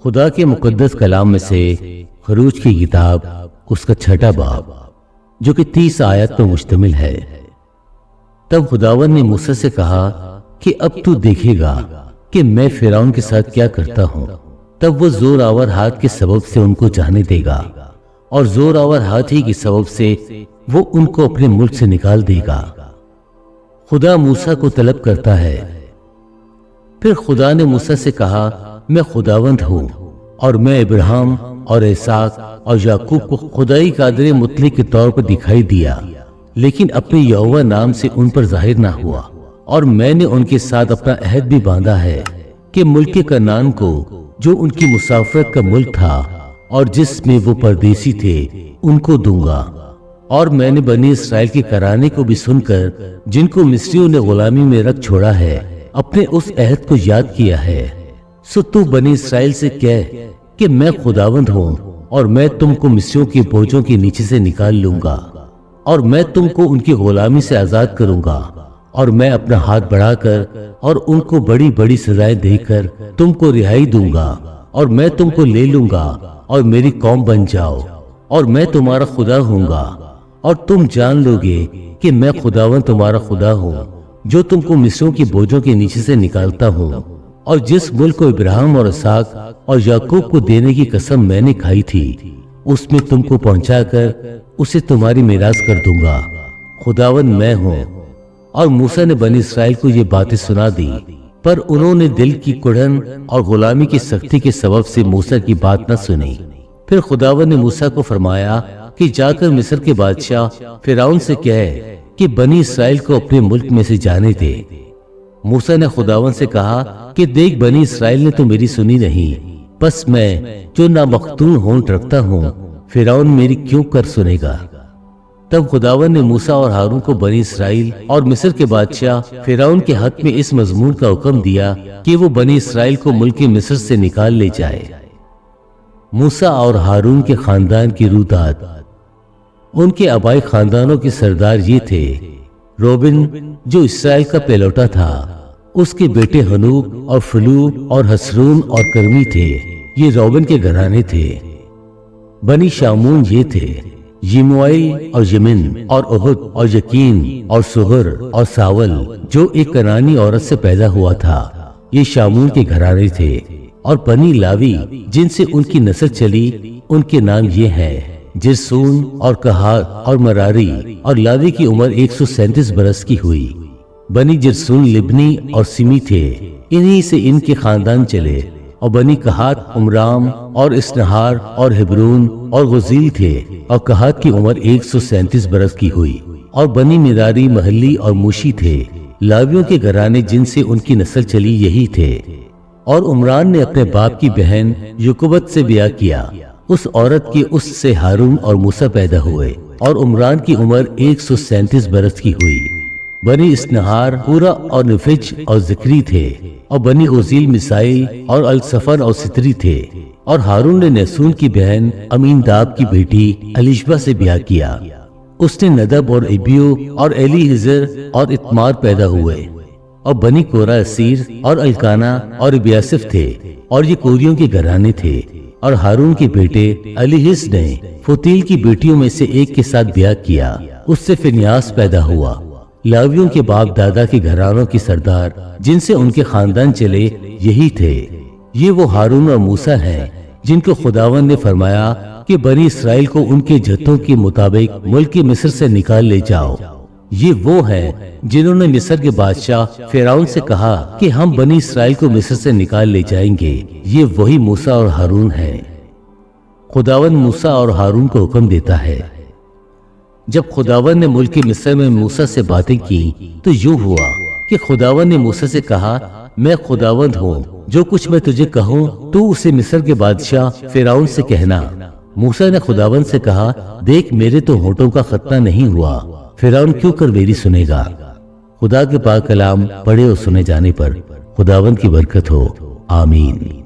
خدا کے مقدس کلام میں سے خروج کی کتاب اس کا 6واں باب جو کہ 30 آیات پر مشتمل ہے۔ تب خداوند نے موسیٰ سے کہا کہ اب تو دیکھے گا کہ میں فرعون کے ساتھ کیا کرتا ہوں۔ تب وہ زور آور ہاتھ کے سبب سے ان کو جانے دے گا اور زور آور ہاتھ ہی کے سبب سے وہ ان کو اپنے ملک سے نکال دے گا۔ خدا موسیٰ کو طلب کرتا ہے۔ پھر خدا نے موسیٰ سے کہا، میں خداوند ہوں اور میں ابراہیم اور اسحاق اور یعقوب کو خدائی قادر مطلق کے طور پر دکھائی دیا، لیکن اپنے یہوہ نام سے ان پر ظاہر نہ ہوا۔ اور میں نے ان کے ساتھ اپنا عہد بھی باندھا ہے کہ ملک کنعان کو، جو ان کی مسافرت کا ملک تھا اور جس میں وہ پردیسی تھے، ان کو دوں گا۔ اور میں نے بنی اسرائیل کے کرانے کو بھی سن کر، جن کو مصریوں نے غلامی میں رکھ چھوڑا ہے، اپنے اس عہد کو یاد کیا ہے۔ سو تو بنی اسرائیل سے کہہ کہ میں خداوند ہوں اور میں تم کو مصریوں کے بوجھوں کے نیچے سے نکال لوں گا، اور میں تم کو ان کی غلامی سے آزاد کروں گا، اور میں اپنا ہاتھ بڑھا کر اور ان کو بڑی بڑی سزائیں دے کر تم کو رہائی دوں گا، اور میں تم کو لے لوں گا اور میری قوم بن جاؤ، اور میں تمہارا خدا ہوں گا، اور تم جان لو گے کہ میں خداوند تمہارا خدا ہوں، جو تم کو مصریوں کی بوجھوں کے نیچے سے نکالتا ہوں، اور جس ملک کو ابراہیم اور اسحاق اور یعقوب کو دینے کی قسم میں نے کھائی تھی، اس میں تم کو پہنچا کر اسے تمہاری میراث کر دوں گا۔ خداوند میں ہوں۔ اور موسیٰ نے بنی اسرائیل کو یہ باتیں سنا دی، پر انہوں نے دل کی کڑھن اور غلامی کی سختی کے سبب سے موسیٰ کی بات نہ سنی۔ پھر خداوند نے موسیٰ کو فرمایا کہ جا کر مصر کے بادشاہ فرعون سے کہے کہ بنی اسرائیل کو اپنے ملک میں سے جانے دے۔ موسیٰ نے خداوند سے کہا کہ دیکھ، بنی اسرائیل نے تو میری سنی نہیں، بس میں جو نامختون ہونٹ رکھتا ہوں، فرعون میری کیوں کر سنے گا؟ تب خداوند نے موسیٰ اور ہارون کو بنی اسرائیل اور مصر کے بادشاہ فرعون کے حق میں اس مضمون کا حکم دیا کہ وہ بنی اسرائیل کو ملک مصر سے نکال لے جائے۔ موسیٰ اور ہارون کے خاندان کی روداد۔ ان کے آبائی خاندانوں کے سردار یہ تھے: روبن جو اسرائیل کا پہلوٹا تھا، اس کے بیٹے ہنوک اور فلو اور حسرون اور کرمی تھے، یہ روبن کے گھرانے تھے۔ بنی شامون یہ تھے: یموائل اور یمن اور احد اور یقین اور سہر اور ساول جو ایک کنعانی عورت سے پیدا ہوا تھا، یہ شامون کے گھرانے تھے۔ اور بنی لاوی جن سے ان کی نسل چلی، ان کے نام یہ ہیں: جرسون اور کہات اور مراری۔ اور لاوی کی عمر 137 برس کی ہوئی۔ بنی جرسون لبنی اور سمی تھے، انہی سے ان کے خاندان چلے۔ اور بنی کہات عمرام اور اسنہار اور ہبرون اور غزیل تھے، اور کہات کی عمر 137 برس کی ہوئی۔ اور بنی مراری محلی اور موشی تھے۔ لاویوں کے گھرانے جن سے ان کی نسل چلی یہی تھے۔ اور عمران نے اپنے باپ کی بہن یوکبت سے بیاہ کیا، اس عورت کی اس سے ہارون اور موسیٰ پیدا ہوئے۔ اور عمران کی عمر 137 برس کی ہوئی۔ بنی اسنہار پورا اور نفج اور ذکری تھے۔ اور بنی غزیل مسائی اور الصفن اور ستری تھے۔ اور ہارون نے نحسون کی بہن امیناداب کی بیٹی الیشبہ سے بیاہ کیا، اس نے ندب اور ابیو اور ایلی حزر اور اتمار پیدا ہوئے۔ اور بنی کورہ اسیر اور الکانا اور ابیاسف تھے، اور یہ کوریوں کے گھرانے تھے۔ اور ہارون کے بیٹے الیحز نے فتیل کی بیٹیوں میں سے ایک کے ساتھ بیاہ کیا، اس سے فنیاس پیدا ہوا۔ لاویوں کے باپ دادا کے گھرانوں کی سردار جن سے ان کے خاندان چلے یہی تھے۔ یہ وہ ہارون اور موسیٰ ہیں جن کو خداوند نے فرمایا کہ بنی اسرائیل کو ان کے جتوں کے مطابق ملک مصر سے نکال لے جاؤ۔ یہ وہ ہیں جنہوں نے مصر کے بادشاہ فرعون سے کہا کہ ہم بنی اسرائیل کو مصر سے نکال لے جائیں گے۔ یہ وہی موسیٰ اور ہارون ہیں۔ خداوند موسیٰ اور ہارون کو حکم دیتا ہے۔ جب خداوند نے ملک مصر میں موسیٰ سے باتیں کی تو یوں ہوا کہ خداوند نے موسیٰ سے کہا، میں خداوند ہوں، جو کچھ میں تجھے کہوں تو اسے مصر کے بادشاہ فرعون سے کہنا۔ موسیٰ نے خداوند سے کہا، دیکھ، میرے تو ہونٹوں کا ختنہ نہیں ہوا، فرعون کیوں کر میری سنے گا؟ خدا کے پاک کلام پڑھے اور سنے جانے پر خداوند کی برکت ہو، آمین۔